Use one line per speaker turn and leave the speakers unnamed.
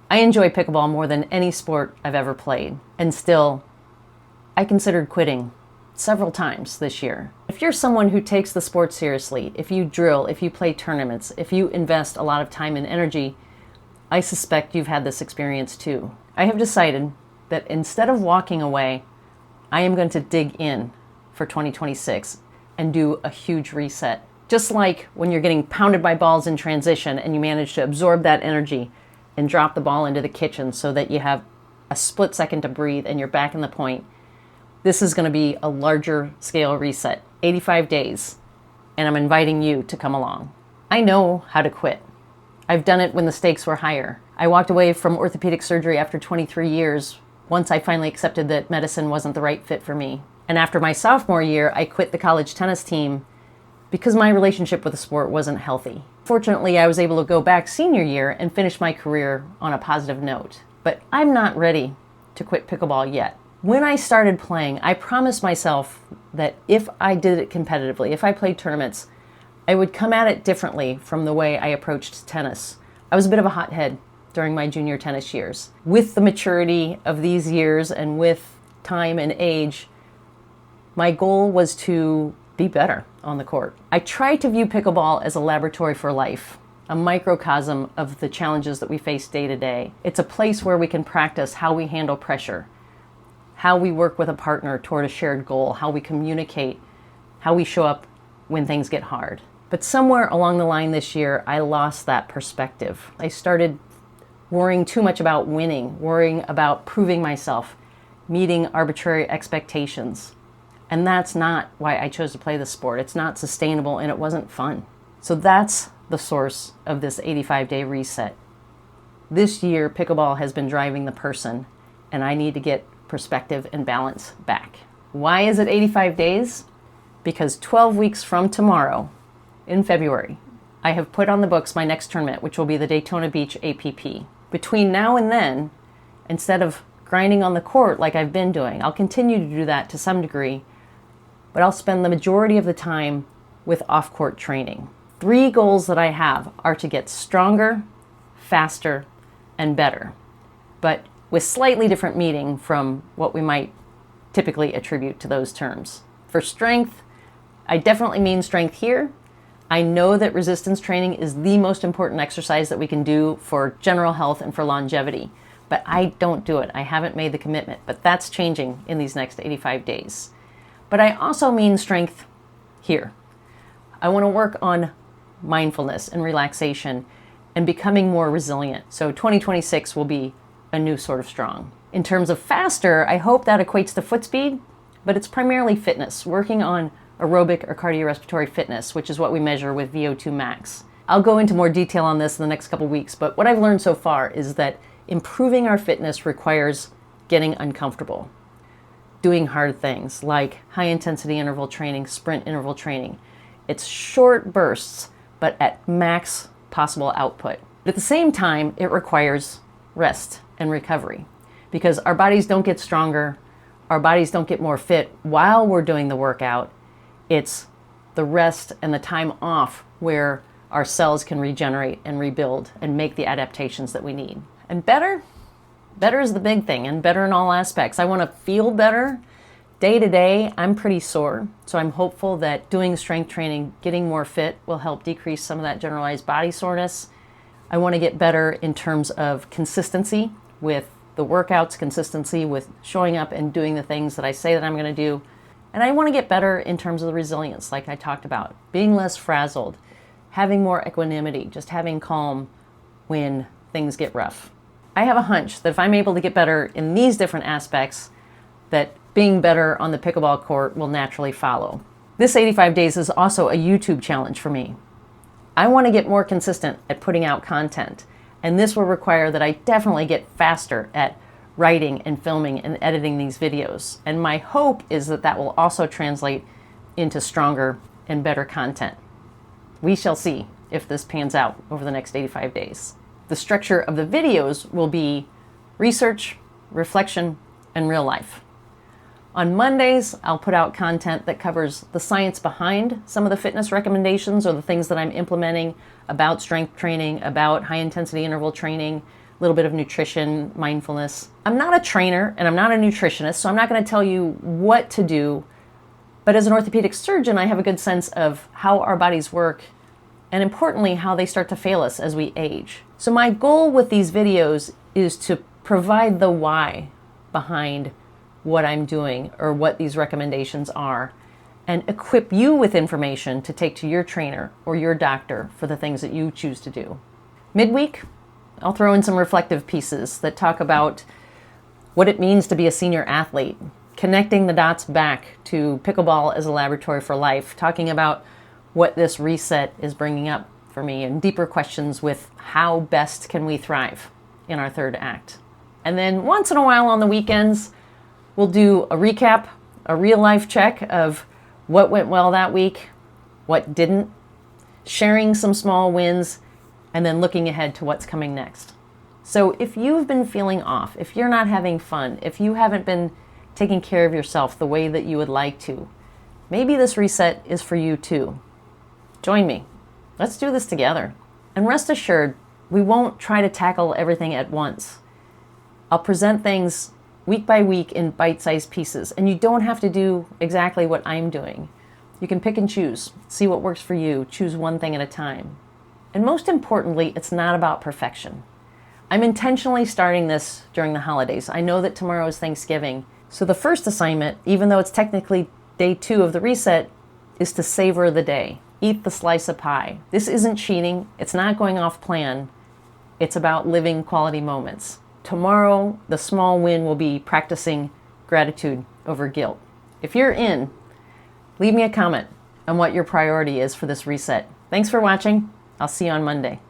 I enjoy pickleball more than any sport I've ever played, and still, I considered quitting several times this year. If you're someone who takes the sport seriously, if you drill, if you play tournaments, if you invest a lot of time and energy, I suspect you've had this experience too. I have decided that instead of walking away, I am going to dig in for 2026 and do a huge reset. Just like when you're getting pounded by balls in transition and you manage to absorb that energy and drop the ball into the kitchen so that you have a split second to breathe and you're back in the point, this is going to be a larger scale reset, 85 days, and I'm inviting you to come along. I know how to quit. I've done it when the stakes were higher. I walked away from orthopedic surgery after 23 years once I finally accepted that medicine wasn't the right fit for me. And after my sophomore year, I quit the college tennis team because my relationship with the sport wasn't healthy. Fortunately, I was able to go back senior year and finish my career on a positive note. But I'm not ready to quit pickleball yet. When I started playing, I promised myself that if I did it competitively, if I played tournaments, I would come at it differently from the way I approached tennis. I was a bit of a hothead during my junior tennis years. With the maturity of these years and with time and age, my goal was to be better on the court. I try to view pickleball as a laboratory for life, a microcosm of the challenges that we face day to day. It's a place where we can practice how we handle pressure, how we work with a partner toward a shared goal, how we communicate, how we show up when things get hard. But somewhere along the line this year, I lost that perspective. I started worrying too much about winning, worrying about proving myself, meeting arbitrary expectations. And that's not why I chose to play the sport. It's not sustainable and it wasn't fun. So that's the source of this 85-day reset. This year, pickleball has been driving the person, and I need to get perspective and balance back. Why is it 85 days? Because 12 weeks from tomorrow, in February, I have put on the books my next tournament, which will be the Daytona Beach APP. Between now and then, instead of grinding on the court like I've been doing, I'll continue to do that to some degree, but I'll spend the majority of the time with off-court training. 3 goals that I have are to get stronger, faster, and better, but with slightly different meaning from what we might typically attribute to those terms. For strength, I definitely mean strength here. I know that resistance training is the most important exercise that we can do for general health and for longevity, but I don't do it. I haven't made the commitment, but that's changing in these next 85 days. But I also mean strength here. I want to work on mindfulness and relaxation and becoming more resilient. So 2026 will be a new sort of strong. In terms of faster, I hope that equates to foot speed, but it's primarily fitness, working on aerobic or cardiorespiratory fitness, which is what we measure with VO2 max. I'll go into more detail on this in the next couple weeks, but what I've learned so far is that improving our fitness requires getting uncomfortable, doing hard things like high intensity interval training, sprint interval training. It's short bursts, but at max possible output. But at the same time, it requires rest and recovery because our bodies don't get stronger, our bodies don't get more fit while we're doing the workout. It's the rest and the time off where our cells can regenerate and rebuild and make the adaptations that we need. And better is the big thing, and better in all aspects. I want to feel better. Day to day, I'm pretty sore, so I'm hopeful that doing strength training, getting more fit, will help decrease some of that generalized body soreness. I want to get better in terms of consistency with the workouts, consistency with showing up and doing the things that I say that I'm going to do. And I want to get better in terms of the resilience, like I talked about, being less frazzled, having more equanimity, just having calm when things get rough. I have a hunch that if I'm able to get better in these different aspects, that being better on the pickleball court will naturally follow. This 85 days is also a YouTube challenge for me. I want to get more consistent at putting out content, and this will require that I definitely get faster at writing and filming and editing these videos. And my hope is that that will also translate into stronger and better content. We shall see if this pans out over the next 85 days. The structure of the videos will be research, reflection, and real life. On Mondays, I'll put out content that covers the science behind some of the fitness recommendations or the things that I'm implementing about strength training, about high intensity interval training, little bit of nutrition, mindfulness. I'm not a trainer and I'm not a nutritionist, so I'm not going to tell you what to do. But as an orthopedic surgeon, I have a good sense of how our bodies work and importantly, how they start to fail us as we age. So my goal with these videos is to provide the why behind what I'm doing or what these recommendations are, and equip you with information to take to your trainer or your doctor for the things that you choose to do. Midweek, I'll throw in some reflective pieces that talk about what it means to be a senior athlete, connecting the dots back to pickleball as a laboratory for life, talking about what this reset is bringing up for me, and deeper questions with how best can we thrive in our third act. And then once in a while on the weekends, we'll do a recap, a real life check of what went well that week, what didn't, sharing some small wins, and then looking ahead to what's coming next. So if you've been feeling off, if you're not having fun, if you haven't been taking care of yourself the way that you would like to, maybe this reset is for you too. Join me. Let's do this together. And rest assured, we won't try to tackle everything at once. I'll present things week by week in bite-sized pieces, and you don't have to do exactly what I'm doing. You can pick and choose, see what works for you, choose one thing at a time. And most importantly, it's not about perfection. I'm intentionally starting this during the holidays. I know that tomorrow is Thanksgiving, so the first assignment, even though it's technically day 2 of the reset, is to savor the day. Eat the slice of pie. This isn't cheating. It's not going off plan. It's about living quality moments. Tomorrow, the small win will be practicing gratitude over guilt. If you're in, leave me a comment on what your priority is for this reset. Thanks for watching. I'll see you on Monday.